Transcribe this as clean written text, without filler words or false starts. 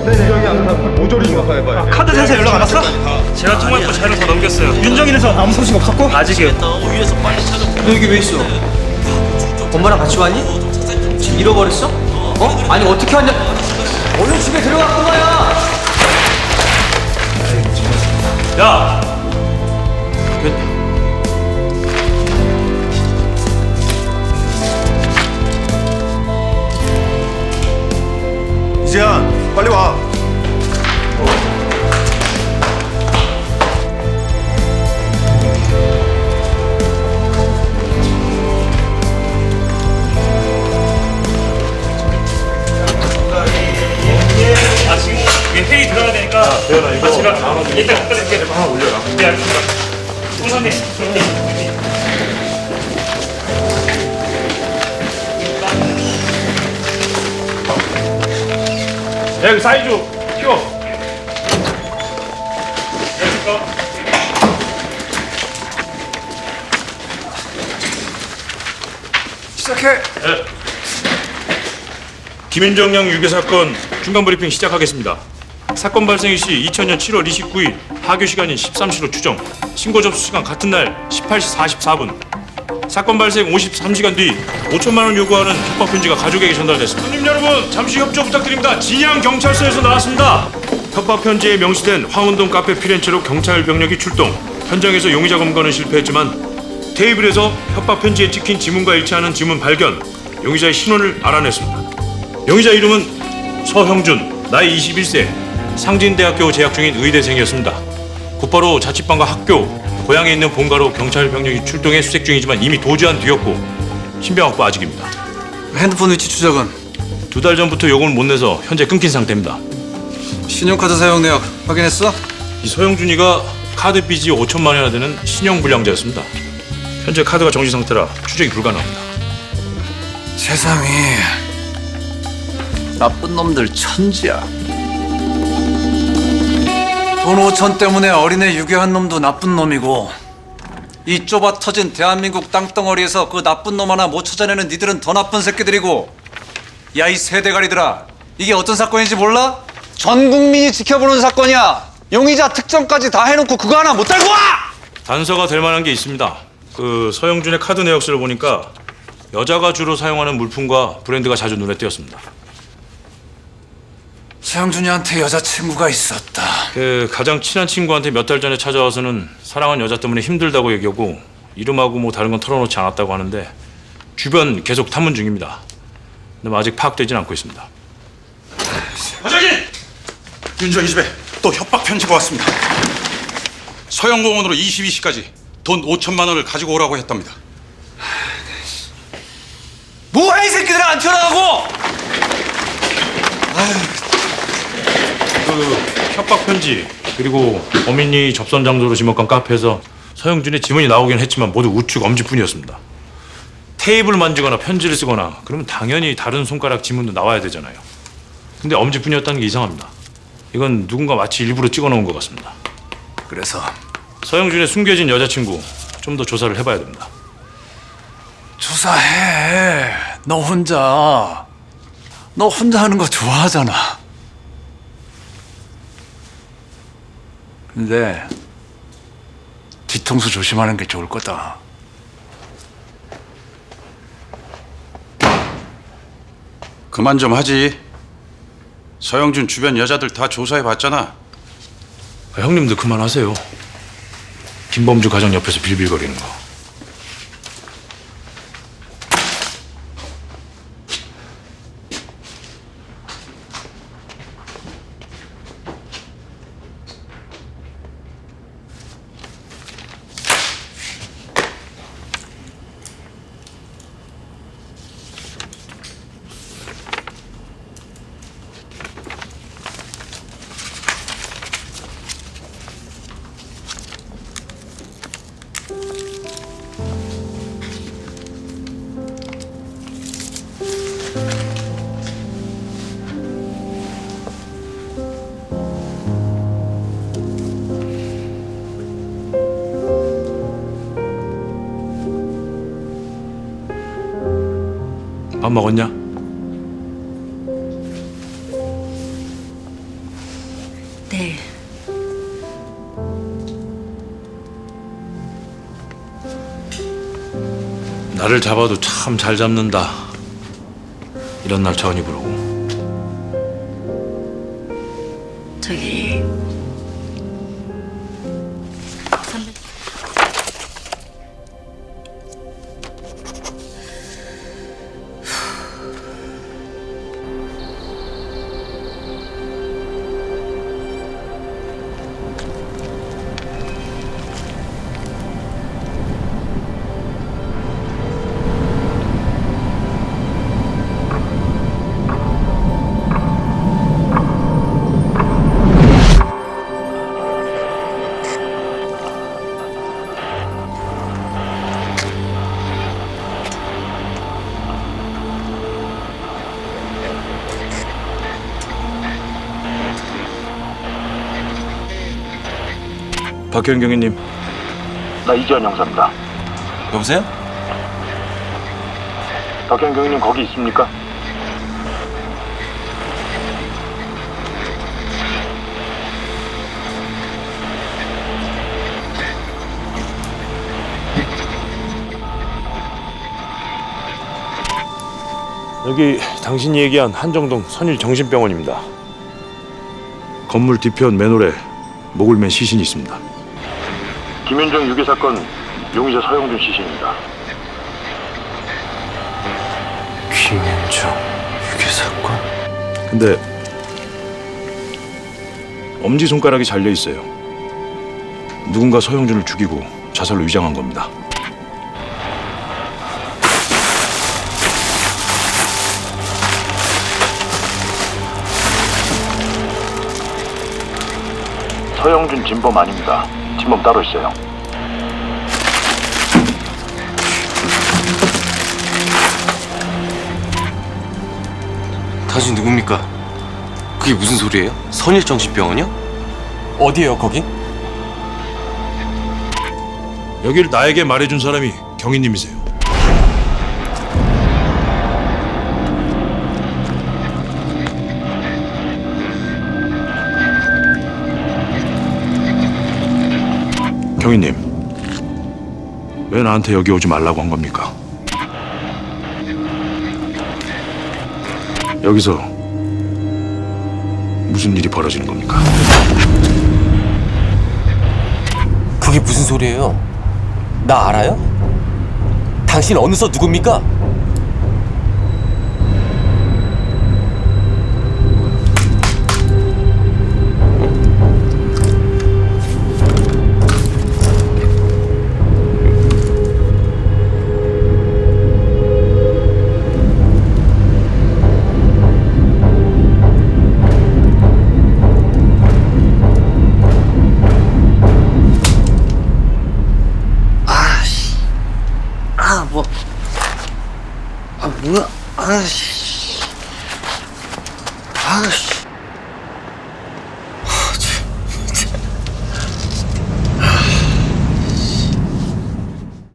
윤정이 항상 모조리 조사해봐야 돼. 카드 센서 연락 안 왔어? 제가 통화했고 자료 다 넘겼어요. 윤정이는 아무 소식 없었고? 아직이요. 너 여기 왜 있어? 엄마랑 같이 왔니? 지금 잃어버렸어? 어? 아니 어떻게 왔냐? 얼른 집에 들어가 꼬마야! 야! 이재한, 빨리 와. 아 지금 회의 들어가야 되니까 대현아 이거 제가 일단 갖다 드릴게요. 하나 올려라. 네 알겠습니다. 홍사님. 야 여기 사인 좀 키워. 시작해. 네. 김윤정 양 유괴 사건 중간 브리핑 시작하겠습니다. 사건 발생 시 2000년 7월 29일 하교 시간인 13시로 추정. 신고 접수 시간 같은 날 18시 44분. 사건 발생 53시간 뒤 5천만 원 요구하는 협박 편지가 가족에게 전달됐습니다. 손님 여러분, 잠시 협조 부탁드립니다. 진양 경찰서에서 나왔습니다. 협박 편지에 명시된 황운동 카페 피렌체로 경찰 병력이 출동. 현장에서 용의자 검거는 실패했지만 테이블에서 협박 편지에 찍힌 지문과 일치하는 지문 발견. 용의자의 신원을 알아냈습니다. 용의자 이름은 서형준, 나이 21세, 상진대학교 재학 중인 의대생이었습니다. 곧바로 자취방과 학교, 고향에 있는 본가로 경찰 병력이 출동해 수색 중이지만 이미 도주한 뒤였고 신병 확보 아직입니다. 핸드폰 위치 추적은? 2달 전부터 요금을 못 내서 현재 끊긴 상태입니다. 신용카드 사용 내역 확인했어? 이 서영준이가 카드 빚이 5천만 원이나 되는 신용불량자였습니다. 현재 카드가 정지 상태라 추적이 불가능합니다. 세상이 나쁜 놈들 천지야. 돈 5천 때문에 어린애 유괴한 놈도 나쁜 놈이고 이 좁아 터진 대한민국 땅덩어리에서 그 나쁜 놈 하나 못 찾아내는 니들은 더 나쁜 새끼들이고. 야 이 세대가리들아, 이게 어떤 사건인지 몰라? 전 국민이 지켜보는 사건이야. 용의자 특정까지 다 해놓고 그거 하나 못 달고 와! 단서가 될 만한 게 있습니다. 그 서영준의 카드 내역서를 보니까 여자가 주로 사용하는 물품과 브랜드가 자주 눈에 띄었습니다. 서영준이한테 여자친구가 있었다. 그 가장 친한 친구한테 몇 달 전에 찾아와서는 사랑한 여자 때문에 힘들다고 얘기하고 이름하고 뭐 다른 건 털어놓지 않았다고 하는데 주변 계속 탐문 중입니다. 근데 아직 파악되진 않고 있습니다. 과장님! 윤정이 집에 또 협박 편지가 왔습니다. 서영공원으로 22시까지 돈 5천만 원을 가지고 오라고 했답니다. 뭐해 이 새끼들 안 튀어나가고! 그 협박 편지 그리고 범인이 접선 장소로 지목한 카페에서 서영준의 지문이 나오긴 했지만 모두 우측 엄지뿐이었습니다. 테이블 만지거나 편지를 쓰거나 그러면 당연히 다른 손가락 지문도 나와야 되잖아요. 근데 엄지뿐이었다는 게 이상합니다. 이건 누군가 마치 일부러 찍어놓은 것 같습니다. 그래서 서영준의 숨겨진 여자친구 좀 더 조사를 해봐야 됩니다. 조사해. 너 혼자 하는 거 좋아하잖아. 근데 뒤통수 조심하는 게 좋을 거다. 그만 좀 하지. 서영준 주변 여자들 다 조사해봤잖아. 형님도 그만하세요. 김범주 가정 옆에서 빌빌거리는 거. 밥 먹었냐? 나를 잡아도 참 잘 잡는다. 이런 날 전이 부르고. 저기 선배 박현 경위님. 나 이지현 형사입니다. 여보세요? 박현 경위님 거기 있습니까? 여기 당신이 얘기한 한정동 선일 정신병원입니다. 건물 뒤편 맨홀에 목을 맨 시신이 있습니다. 김윤정 유괴 사건 용의자 서영준 시신입니다. 김윤정 유괴 사건? 근데 엄지 손가락이 잘려 있어요. 누군가 서영준을 죽이고 자살로 위장한 겁니다. 서영준 진범 아닙니다. 진범 따로 있어요. 당신 누굽니까? 그게 무슨 소리예요? 선일정신병원이요? 어디예요 거기? 여길 나에게 말해준 사람이 경위님이세요. 경위님, 왜 나한테 여기 오지 말라고 한 겁니까? 여기서 무슨 일이 벌어지는 겁니까? 그게 무슨 소리예요? 나 알아요? 당신 어느 서 누굽니까? 뭐야? 아씨. 아씨.